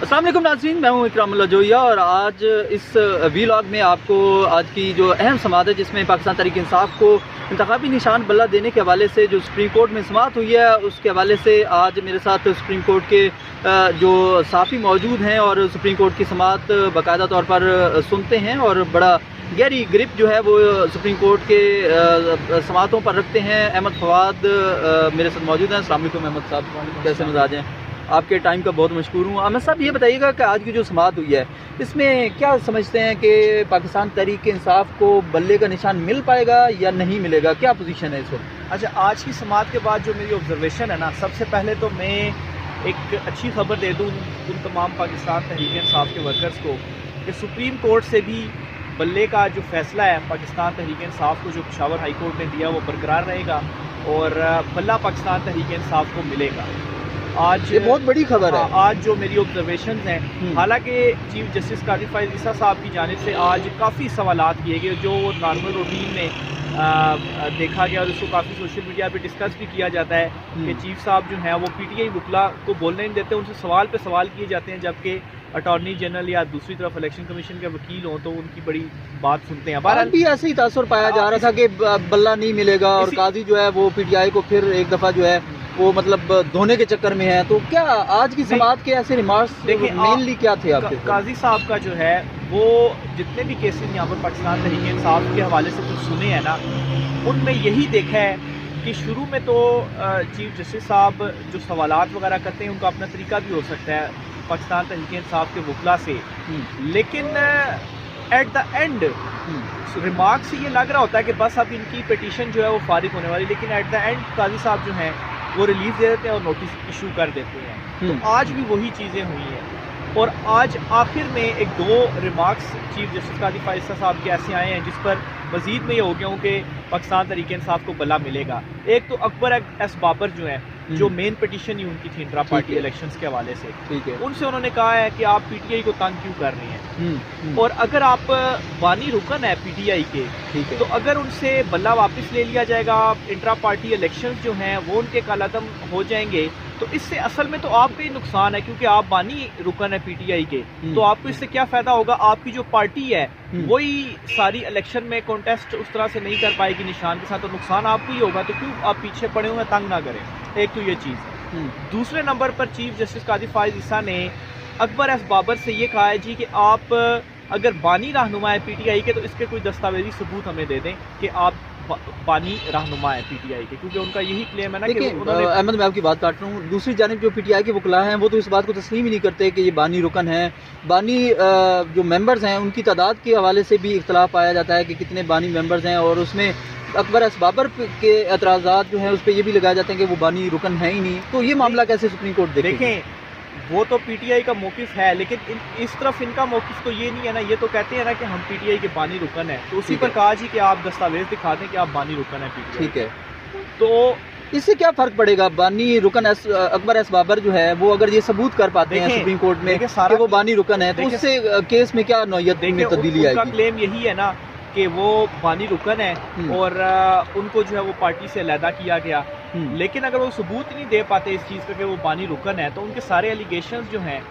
अस्सलाम वालेकुम नाज़रीन, मैं हूँ इकरामुल्लाह जोया और आज इस वीलॉग में आपको आज की जो अहम समाअत है जिसमें पाकिस्तान तहरीक इंसाफ को इंतखाबी निशान बल्ला देने के हवाले से जो सुप्रीम कोर्ट में समाअत हुई है उसके हवाले से आज मेरे साथ सुप्रीम कोर्ट के जो साफ़ी मौजूद हैं और सुप्रीम कोर्ट की समाअत बाकायदा तौर पर सुनते हैं और बड़ा गहरी ग्रिप जो है वो सुप्रीम कोर्ट के समाअतों पर रखते हैं। अहमद फवाद मेरे साथ मौजूद हैं। अस्सलाम वालेकुम अहमद साहब, कैसे मिजाज हैं? आपके टाइम का बहुत मशकूर हूँ। अहमद साहब ये बताइएगा कि आज की जो समाअत हुई है इसमें क्या समझते हैं कि पाकिस्तान तहरीक इंसाफ को बल्ले का निशान मिल पाएगा या नहीं मिलेगा, क्या पोजीशन है इस वक्त? अच्छा, आज की समाअत के बाद जो मेरी ऑब्जर्वेशन है ना, सबसे पहले तो मैं एक अच्छी खबर दे दूँ उन तमाम पाकिस्तान तहरीक इंसाफ के वर्कर्स को कि सुप्रीम कोर्ट से भी बल्ले का जो फैसला है पाकिस्तान तहरीक इंसाफ को जो पेशावर हाई कोर्ट ने दिया वो बरकरार रहेगा और बल्ला पाकिस्तान तहरीक इंसाफ को मिलेगा। आज ये बहुत बड़ी खबर है। आज जो मेरी ऑब्जर्वेशन हैं, हालांकि चीफ जस्टिस काजी फाइज ईसा साहब की जानिब से आज काफ़ी सवालात किए गए जो नॉर्मल रूटीन में देखा गया और उसको काफ़ी सोशल मीडिया पे डिस्कस भी किया जाता है कि चीफ साहब जो हैं वो पीटीआई वकला को बोलने नहीं देते, उनसे सवाल पे सवाल किए जाते हैं, जबकि अटॉर्नी जनरल या दूसरी तरफ इलेक्शन कमीशन के वकील हों तो उनकी बड़ी बात सुनते हैं। बहरहाल भी ऐसे ही तासुर पाया जा रहा था कि बल्ला नहीं मिलेगा और काजी जो है वो पीटीआई को फिर एक दफ़ा जो है वो मतलब धोने के चक्कर में है। तो क्या आज की समाअत के ऐसे रिमार्क्स देखिए मेनली क्या थे आपके? काजी साहब का जो है वो जितने भी केसेस यहाँ पर पाकिस्तान तहरीक इंसाफ के हवाले से कुछ सुने हैं ना, उनमें यही देखा है कि शुरू में तो चीफ जस्टिस साहब जो सवालात वगैरह करते हैं उनका अपना तरीका भी हो सकता है पाकिस्तान तहरीक इंसाफ के वकला से, लेकिन एट द एंड रिमार्क से ये लग रहा होता है कि बस अब इनकी पिटीशन जो है वो फारिग होने वाली, लेकिन एट द एंड काजी साहब जो हैं वो रिलीफ दे देते हैं और नोटिस इशू कर देते हैं। तो आज भी वही चीज़ें हुई हैं और आज आखिर में एक दो रिमार्क्स चीफ जस्टिस काजी फाइज ईसा साहब के ऐसे आए हैं जिस पर मजीद में ये हो गया हूँ कि पाकिस्तान तहरीक इंसाफ को बल्ला मिलेगा। एक तो अकबर एस बाबर जो है जो मेन पिटीशन ही उनकी थी इंट्रा पार्टी इलेक्शंस के हवाले से, ठीक है, उनसे उन्होंने कहा है कि आप पीटीआई को तंग क्यों कर रही हैं और अगर आप बानी रुकन है पीटीआई के, ठीक है, तो अगर उनसे बल्ला वापस ले लिया जाएगा, इंट्रा पार्टी इलेक्शंस जो हैं वो उनके कालादम हो जाएंगे, तो इससे असल में तो आपका ही नुकसान है क्योंकि आप बानी रुकन है पीटीआई के, तो आपको इससे क्या फायदा होगा? आपकी जो पार्टी है वही सारी इलेक्शन में कॉन्टेस्ट उस तरह से नहीं कर पाएगी निशान के साथ, तो नुकसान आपको ही होगा। तो क्यों आप पीछे पड़े हुए तंग ना करें, एक तो ये चीज़। दूसरे नंबर पर चीफ जस्टिस काजी फाइज ईसा ने अकबर एस बाबर से ये कहा है जी कि आप अगर बानी रहनुमा है पीटीआई के तो इसके कोई दस्तावेजी सबूत हमें दे दें कि आप बानी रहनुमा है पीटीआई के, क्योंकि उनका यही क्लेम है ना कि उन्होंने। अहमद, मैं आपकी बात काट रहा हूँ। दूसरी जानिब जो पीटीआई के वकला हैं वो तो इस बात को तस्लीम ही नहीं करते कि ये बानी रुकन है। बानी जो मेंबर्स हैं उनकी तादाद के हवाले से भी इख्तलाफ पाया जाता है कि कितने बानी मेंबर्स हैं और उसमें अकबर एस बाबर के एतराज़ात जो हैं उस पर ये भी लगाए जाते हैं कि वो बानी रुकन है ही नहीं। तो ये मामला कैसे सुप्रीम कोर्ट देखें? वो तो पीटीआई का मौक़िफ़ है, लेकिन इस तरफ इनका मौक़िफ़ तो ये नहीं है ना। ये तो कहते हैं ना कि हम पीटीआई के बानी रुकन है, तो उसी पर कहा जी कि आप दस्तावेज दिखा दें कि आप बानी रुकन है पीटीआई। ठीक है, तो इससे क्या फ़र्क पड़ेगा? बानी रुकन अकबर एस बाबर जो है वो अगर ये सबूत कर पाते हैं सुप्रीम कोर्ट में कि वो बानी रुकन है, तो उससे केस में क्या नौयत में तब्दीली आएगी? उनका क्लेम यही है ना कि वो बानी रुकन है और उनको जो है वो पार्टी से अलहदा किया गया, लेकिन अगर वो सबूत नहीं दे पाते इस चीज़ का कि वो बानी रुकन है तो उनके सारे एलिगेशंस जो हैं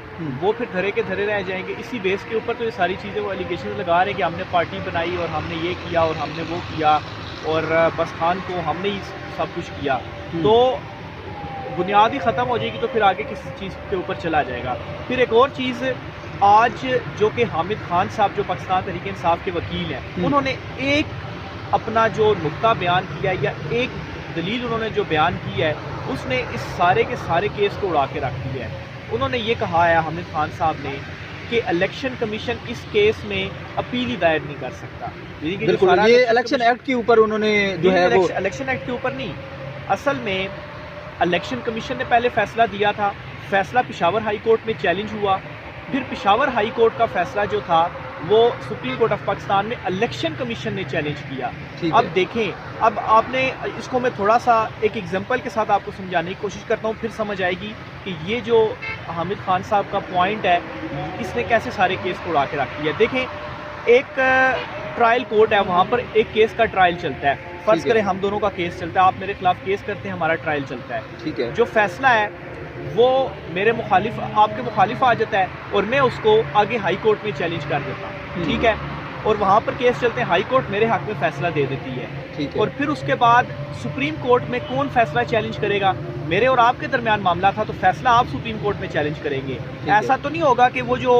वो फिर धरे के धरे रह जाएंगे। इसी बेस के ऊपर तो ये सारी चीज़ें वो एलिगेशंस लगा रहे हैं कि हमने पार्टी बनाई और हमने ये किया और हमने वो किया और बस खान को हमने ही सब कुछ किया, तो बुनियाद ही ख़त्म हो जाएगी, तो फिर आगे किस चीज़ के ऊपर चला जाएगा। फिर एक और चीज़, आज जो कि हामिद खान साहब जो पाकिस्तान तहरीक इंसाफ के वकील हैं, उन्होंने एक अपना जो नुक्ता बयान किया या एक दलील उन्होंने जो बयान की है उसने इस सारे के सारे केस को उड़ा के रख दिया है। उन्होंने ये कहा है हामिद खान साहब ने कि इलेक्शन कमीशन इस केस में अपील ही दायर नहीं कर सकता। बिल्कुल, ये इलेक्शन एक्ट के ऊपर उन्होंने जो है वो इलेक्शन एक्ट के ऊपर नहीं, असल में इलेक्शन कमीशन ने पहले फैसला दिया था, फैसला पेशावर हाई कोर्ट में चैलेंज हुआ, फिर पेशावर हाई कोर्ट का फैसला जो था वो सुप्रीम कोर्ट ऑफ पाकिस्तान में इलेक्शन कमीशन ने चैलेंज किया। अब देखें, अब आपने इसको मैं थोड़ा सा एक एग्जांपल के साथ आपको समझाने की कोशिश करता हूँ, फिर समझ आएगी कि ये जो हामिद खान साहब का पॉइंट है इसने कैसे सारे केस को उड़ा के रख दिया। देखें, एक ट्रायल कोर्ट है, वहाँ पर एक केस का ट्रायल चलता है, फर्ज करें हम दोनों का केस चलता है, आप मेरे खिलाफ केस करते हैं, हमारा ट्रायल चलता है, ठीक है, जो फैसला है वो मेरे मुखालिफ, आपके मुखालिफ आ जाता है और मैं उसको आगे हाई कोर्ट में चैलेंज कर देता हूँ, ठीक है, और वहाँ पर केस चलते हैं, हाई कोर्ट मेरे हक में फैसला दे देती है, ठीक है। और फिर उसके बाद सुप्रीम कोर्ट में कौन फैसला चैलेंज करेगा? मेरे और आपके दरमियान मामला था तो फैसला आप सुप्रीम कोर्ट में चैलेंज करेंगे। ऐसा तो नहीं होगा कि वो जो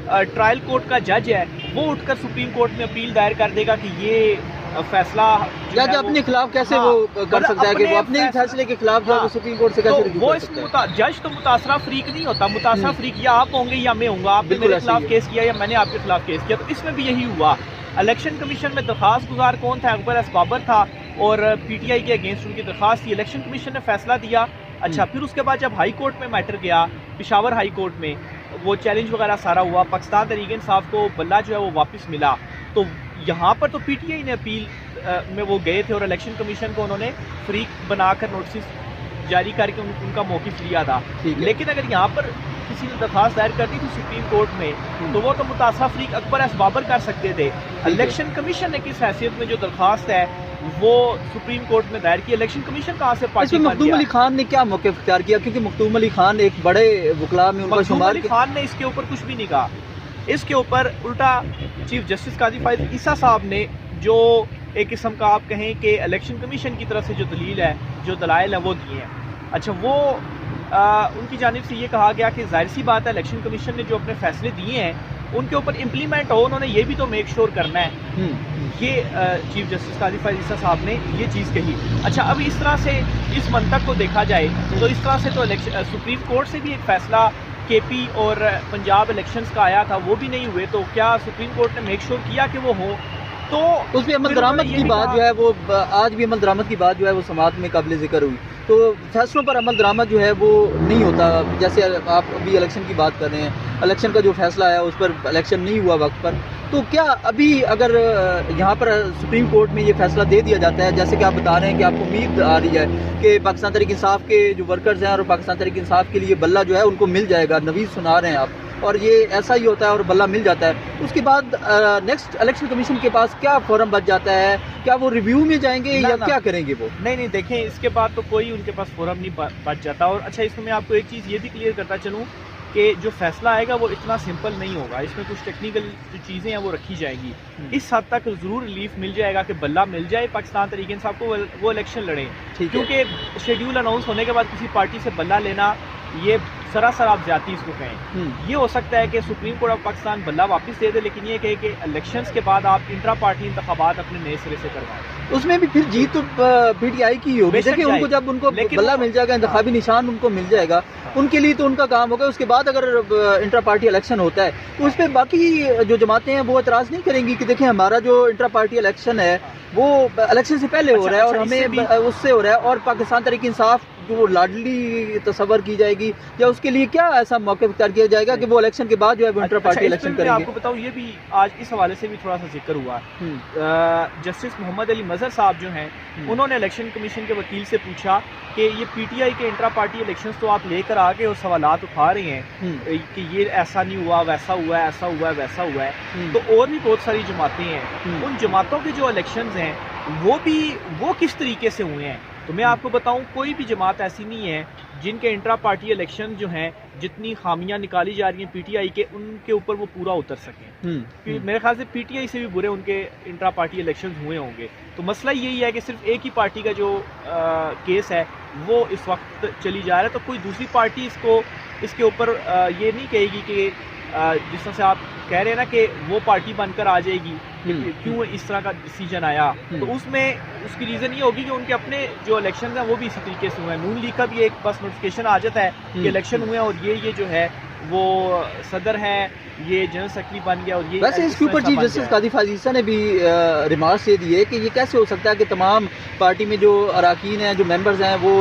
ट्रायल कोर्ट का जज है वो उठकर सुप्रीम कोर्ट में अपील दायर कर देगा कि ये फैसला जज अपने खिलाफ कैसे वो कर सकता है कि वो अपने फैसले के खिलाफ जाकर सुप्रीम कोर्ट से कैसे रिव्यू कर सकता है? जज तो मुतासरा फरीक नहीं होता, मुतासरा फरीक या आप होंगे या मैं होऊंगा, आपने मेरे खिलाफ केस किया या मैंने आपके खिलाफ केस किया, तो इसमें भी यही हुआ। इलेक्शन कमीशन में दरखास्त गुजार कौन था? अकबर एस बाबर था और पीटीआई के अगेंस्ट उनकी दरखास्त थी, इलेक्शन कमीशन ने फैसला दिया। अच्छा, फिर उसके बाद जब हाई कोर्ट में मैटर गया, पेशावर हाई कोर्ट में वो चैलेंज वगैरह सारा हुआ, पाकिस्तान तहरीक इंसाफ को बल्ला जो है वो वापस मिला, तो यहाँ पर तो पीटीआई ने अपील में वो गए थे और इलेक्शन कमीशन को उन्होंने फ्रीक बनाकर नोटिस जारी करके उनका मौक़िफ़ लिया था। लेकिन अगर यहाँ पर किसी ने दरखास्त दायर कर दी थी सुप्रीम कोर्ट में तो वो तो मुतासरा फरीक अकबर एस बाबर कर सकते थे। इलेक्शन कमीशन ने किस हैसियत में जो दरखास्त है वो सुप्रीम कोर्ट में दायर की? इलेक्शन कमीशन कहाँ से पार्टी? मखदूम अली खान ने क्या मौके इख्तियार किया? क्योंकि मखदूम अली खान एक बड़े वकला में उनका शुमार। अली खान ने इसके ऊपर कुछ भी नहीं कहा, इसके ऊपर उल्टा चीफ जस्टिस काजी फायद ईसा साहब ने जो एक किस्म का आप कहें कि इलेक्शन कमीशन की तरफ से जो दलील है, जो दलाइल है वो दिए हैं। अच्छा, वो उनकी जानिब से ये कहा गया कि जाहिर सी बात है इलेक्शन कमीशन ने जो अपने फैसले दिए हैं उनके ऊपर इम्प्लीमेंट हो, उन्होंने ये भी तो मेक श्योर करना है। ये चीफ जस्टिस काजी फायद ईसा साहब ने ये चीज़ कही। अच्छा, अब इस तरह से इस मंतक को देखा जाए तो इस तरह से तो सुप्रीम कोर्ट से भी एक फैसला केपी और पंजाब इलेक्शंस का आया था, वो भी नहीं हुए, तो क्या सुप्रीम कोर्ट ने मेक श्योर किया कि वो हो? तो उसमें अमल दरामद की बात जो है वो आज भी अमल दरामद की बात जो है वो समात में काबिल ज़िक्र हुई, तो फैसलों पर अमल दरामद जो है वो नहीं होता। जैसे आप अभी इलेक्शन की बात कर रहे हैं, इलेक्शन का जो फैसला है उस पर इलेक्शन नहीं हुआ वक्त पर, तो क्या अभी अगर यहाँ पर सुप्रीम कोर्ट में ये फैसला दे दिया जाता है, जैसे कि आप बता रहे हैं कि आपको उम्मीद आ रही है कि पाकिस्तान तहरीक इंसाफ के जो वर्कर्स हैं और पाकिस्तान तहरीक इंसाफ के लिए बल्ला जो है उनको मिल जाएगा, नवीद सुना रहे हैं आप, और ये ऐसा ही होता है और बल्ला मिल जाता है, उसके बाद नेक्स्ट इलेक्शन कमीशन के पास क्या फॉर्म बच जाता है? क्या वो रिव्यू में जाएंगे या क्या करेंगे वो? नहीं, देखें, इसके बाद तो कोई उनके पास फोरम नहीं बच जाता। और अच्छा, इसमें मैं आपको एक चीज़ ये भी क्लियर करता चलूँ कि जो फैसला आएगा वो इतना सिंपल नहीं होगा, इसमें कुछ टेक्निकल जो चीज़ें हैं वो रखी जाएंगी। इस हद तक ज़रूर रिलीफ मिल जाएगा कि बल्ला मिल जाए पाकिस्तान तहरीक इंसाफ को, वो इलेक्शन लड़ें, क्योंकि शेड्यूल अनाउंस होने के बाद किसी पार्टी से बल्ला लेना ये सरासर आप ज्यादा इसको कहें। ये हो सकता है कि सुप्रीम कोर्ट ऑफ पाकिस्तान बल्ला वापस दे दे, लेकिन ये कहे कि इलेक्शंस के बाद आप इंट्रा पार्टी इंतखाबात अपने नए सिरे से करवाएं। उसमें भी फिर जीत तो पीटीआई की होगी, देखिए उनको जब उनको बल्ला मिल जाएगा, इंतखाबी निशान उनको मिल जाएगा, उनके लिए तो उनका काम होगा। उसके बाद अगर इंट्रा पार्टी इलेक्शन होता है तो उस पर बाकी जो जमातें हैं वो एतराज़ नहीं करेंगी कि देखिए हमारा जो इंट्रा पार्टी इलेक्शन है वो इलेक्शन से पहले हो रहा है और हमें उससे हो रहा है, और पाकिस्तान तहरीक इंसाफ जो लाडली तस्वर की जाएगी या उसके लिए क्या ऐसा मौके इख्तियार किया जाएगा कि वो इलेक्शन के बाद जो है वो इंटर पार्टी इलेक्शन करेंगे? आपको बताऊं, ये भी आज इस हवाले से भी थोड़ा सा जिक्र हुआ। जस्टिस मोहम्मद अली मजहर साहब जो हैं उन्होंने इलेक्शन कमीशन के वकील से पूछा कि ये पीटीआई के इंट्रा पार्टी इलेक्शंस तो आप लेकर आ गए और सवालात उठा रहे हैं कि ये ऐसा नहीं हुआ, वैसा हुआ है, ऐसा हुआ है, वैसा हुआ है, तो और भी बहुत सारी जमातें हैं, उन जमातों के जो इलेक्शंस हैं वो किस तरीके से हुए हैं? तो मैं आपको बताऊं, कोई भी जमात ऐसी नहीं है जिनके इंट्रा पार्टी इलेक्शन जो हैं जितनी खामियां निकाली जा रही हैं पीटीआई के, उनके ऊपर वो पूरा उतर सकें। मेरे ख्याल से पीटीआई से भी बुरे उनके इंट्रा पार्टी इलेक्शन हुए होंगे। तो मसला यही है कि सिर्फ एक ही पार्टी का जो केस है वो इस वक्त चली जा रहा है, तो कोई दूसरी पार्टी इसके ऊपर ये नहीं कहेगी कि जिस तरह से आप कह रहे हैं ना कि वो पार्टी बनकर आ जाएगी, क्यों इस तरह का डिसीजन आया, तो उसमें उसकी रीज़न ये होगी कि उनके अपने जो इलेक्शन हैं वो भी इसी तरीके से हुए हैं। नून लीग का भी एक बस नोटिफिकेशन आ जाता है कि इलेक्शन हुए हैं और ये जो है वो सदर है, ये जनरल सेक्रेटरी बन गया, और ये वैसे इसके ऊपर चीफ जस्टिस काजी फायद ईसा ने भी रिमार्क्स ये दिए कि ये कैसे हो सकता है कि तमाम पार्टी में जो अरकान हैं, जो मेंबर्स हैं, वो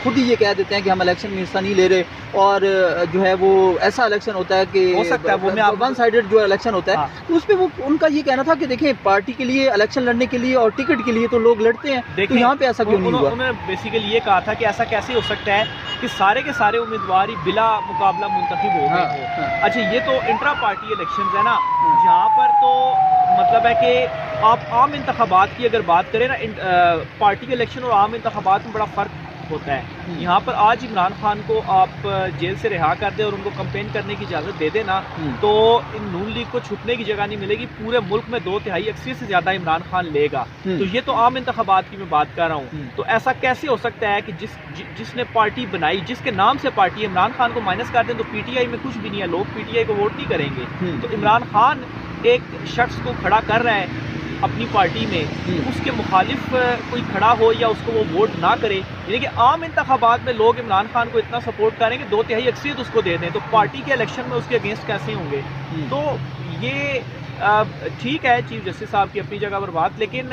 खुद ही ये कह देते हैं कि हम इलेक्शन में हिस्सा नहीं ले रहे, और जो है वो ऐसा इलेक्शन होता है कि हो सकता है वो वन साइडेड जो इलेक्शन होता है, तो उस पर वो उनका ये कहना था कि देखें पार्टी के लिए इलेक्शन लड़ने के लिए और टिकट के लिए तो लोग लड़ते हैं, तो यहाँ पे ऐसा क्यों नहीं हुआ? उन्होंने बेसिकली ये कहा था कि ऐसा कैसे हो सकता है कि सारे के सारे उम्मीदवार ही बिला मुकाबला मुंतखब हो गए। अच्छा, ये तो इंट्रा पार्टी इलेक्शंस है ना, जहाँ पर तो मतलब है कि आप आम इंतखाबात की अगर बात करें ना, पार्टी के इलेक्शन और आम इंतखाबात में बड़ा फ़र्क रिलीफ होता है। यहाँ पर आज इमरान खान को आप जेल से रिहा कर दे और उनको कंपेन करने की इजाज़त दे देना, तो इन नून लीग को छुपने की जगह नहीं मिलेगी। पूरे मुल्क में 2/3 अक्सर से ज़्यादा इमरान खान लेगा। तो ये तो आम इंतखाबात की मैं बात कर रहा हूँ। तो ऐसा कैसे हो सकता है कि जिसने पार्टी बनाई, जिसके नाम से पार्टी, इमरान खान को माइनस कर दें तो पीटीआई में कुछ भी नहीं है, लोग पीटीआई को वोट नहीं करेंगे। तो इमरान खान एक शख्स को खड़ा कर रहा है अपनी पार्टी में, उसके मुखालिफ कोई खड़ा हो या उसको वो वोट ना करे, यानी कि आम इंतखाबात में लोग इमरान खान को इतना सपोर्ट करेंगे 2/3 अक्सरियत उसको दे दें, तो पार्टी के इलेक्शन में उसके अगेंस्ट कैसे होंगे। तो ये ठीक है चीफ जस्टिस साहब की अपनी जगह पर बात, लेकिन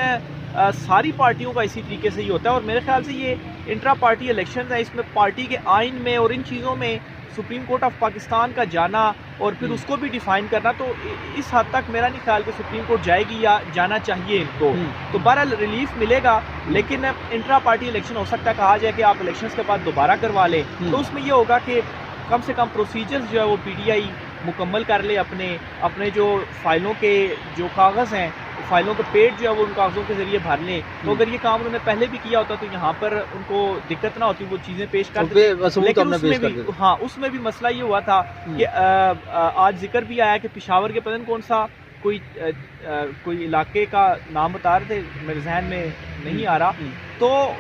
सारी पार्टियों का इसी तरीके से ही होता है। और मेरे ख्याल से ये इंट्रा पार्टी इलेक्शन है, इसमें पार्टी के आइन में और इन चीज़ों में सुप्रीम कोर्ट ऑफ पाकिस्तान का जाना और फिर उसको भी डिफाइन करना, तो इस हद तक मेरा नहीं ख्याल कि सुप्रीम कोर्ट जाएगी या जाना चाहिए इनको। तो बहरहाल रिलीफ मिलेगा, लेकिन इंट्रा पार्टी इलेक्शन हो सकता है कहा जाए कि आप इलेक्शंस के बाद दोबारा करवा लें, तो उसमें ये होगा कि कम से कम प्रोसीजर्स जो है वो पीटीआई मुकम्मल कर ले, अपने जो फाइलों के जो कागज़ हैं, फाइलों का पेज जो है वो उन कागज़ों के जरिए भर लें। तो अगर ये काम उन्होंने पहले भी किया होता तो यहाँ पर उनको दिक्कत ना होती, वो चीज़ें पेश कर देते। लेकिन उसमें भी मसला ये हुआ था कि आज जिक्र भी आया कि पेशावर के पता नहीं कौन सा कोई इलाके का नाम बता रहे थे, मेरे जहन में नहीं आ रहा, तो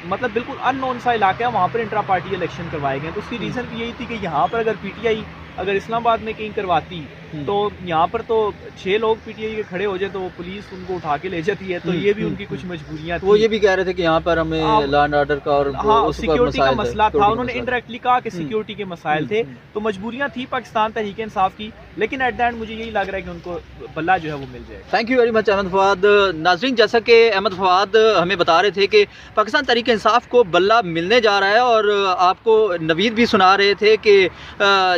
मतलब बिल्कुल अननोन सा इलाका है, वहाँ पर इंट्रा पार्टी इलेक्शन करवाए गए। तो उसकी रीज़न भी यही थी कि यहाँ पर अगर पीटीआई अगर इस्लामाबाद में कहीं करवाती तो यहाँ पर तो 6 लोग पीटीआई के खड़े हो जाए तो पुलिस उनको उठा के ले जाती है। तो ये भी उनकी कुछ मजबूरियां थी। वो ये भी कह रहे थे कि यहाँ पर हमें लॉ एंड ऑर्डर का और सिक्योरिटी का मसला था, उन्होंने इनडायरेक्टली कहा कि सिक्योरिटी के मसाइल थे, तो मजबूरियां थी पाकिस्तान तहरीक इंसाफ की, लेकिन एट द एंड मुझे यही लग रहा है कि उनको बल्ला जो है वो मिल जाएगा। Thank you very much Ahmad Fawad. नाज़रीन, जैसा कि अहमद फवाद हमें बता रहे थे कि पाकिस्तान तहरीक इंसाफ को बल्ला मिलने जा रहा है, और आपको नवीद भी सुना रहे थे कि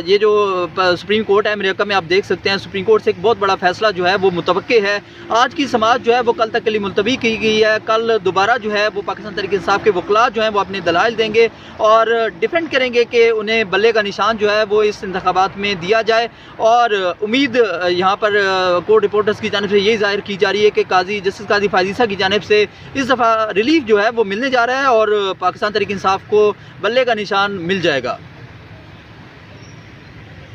ये जो सुप्रीम कोर्ट है अमेरिका में, आप देख सकते हैं सुप्रीम कोर्ट से एक बहुत बड़ा फैसला जो है वो मुतवक्के है। आज की समाज जो है वो कल तक के लिए मुलतवी की गई है। कल दोबारा जो है वो पाकिस्तान तहरीक इंसाफ के वकला जो हैं वो अपने दलाइल देंगे और डिफेंड करेंगे कि उन्हें बल्ले का निशान जो है वो इस इंतखाबात में दिया जाए। और उम्मीद यहाँ पर कोर्ट रिपोर्टर्स की जानिब से यही जाहिर की जा रही है कि जस्टिस काजी फायजीसा की जानिब से इस दफ़ा रिलीफ जो है वो मिलने जा रहा है और पाकिस्तान तहरीक इंसाफ को बल्ले का निशान मिल जाएगा।